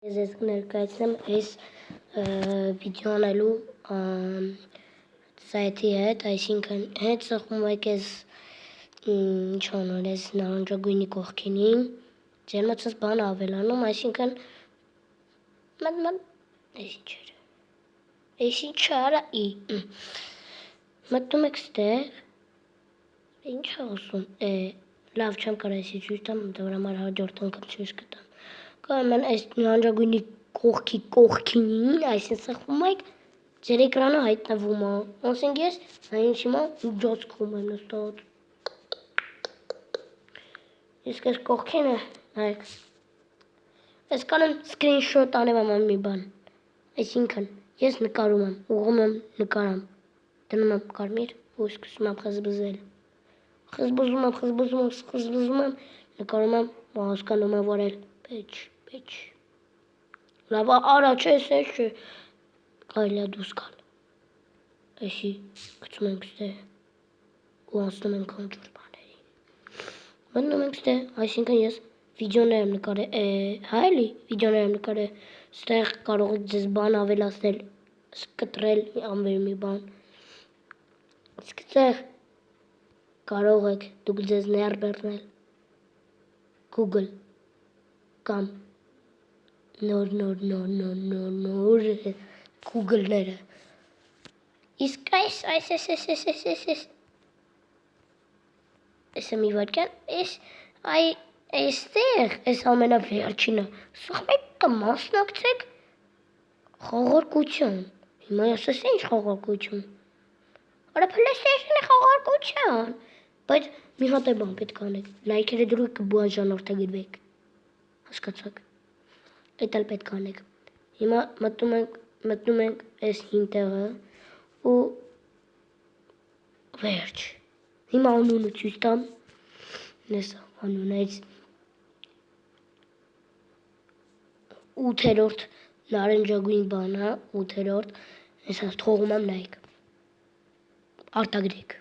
Ես ներկայացնեմ այս վիդեոն ալու սայթի հետ, այսինքն հետ սխում եք ես ինչ անոր ես նարնջագույնի կողքինին, ձեր մոտ բան ավելանում, այսինքն այս ինչ արա մտնում եք ստեղ, ինչ ասում, լավ չեմ կարա այսի ցույց տամ, դրա համար հաջորդ անգամ ցույց կտամ։ Կամ այս նարնջագույնի կողքին, այսինքն սխում եք, ձեր էկրանը հայտնվում է, ասենք ես այնինչ հիմա միջոցքում եմ նստած։ Իսկ այս կողքինը, նայեք, ես կանեմ սկրինշոտ անեմ աման մի բան, այսինքն ես նկարում եմ, ուղղում եմ նկարամ, դնում եմ կարմիր ու սկսում եմ խզբզել, խզբզում եմ, նկարում եմ, հասկանում եմ վարել, պեչ, լավ առաջ ես չէ, կարելի է դուրս գալ, այսի գցում ենք ստեղ ու անցնում ենք անջուր բաներին, մտնում ենք ստեղ, այսինքն ես վիդեոներ եմ նկարել, ստեղ կարող եք ձեզ բան ավելացնել, կտրել անվեր մի բան, իսկ ստեղ կարող եք դուք ձեզ ներ բեռնել, Google կամ նոր Google-ները, իսկ այս մի վարկյան, այստեղ, այս ամենավերջինը, սխում եք կմասնակցեք խաղարկության, հիմա ես ես ինչ խաղարկություն, արա PlayStation-ի խաղարկության, բայց մի հատ է բան պետք անեք, լայքերը դրուք կբուաժանորդագրվեք, հասկացաք, էդ էլ պետք անեք, հիմա մտնում ենք այս հին տեղը ու վերջ, հիմա անունը ցույց տամ, նեսա անունը այս 8-րդ նարնջագույն բանը, 8-րդ, ես թողում եմ նայեք, արտագրեք։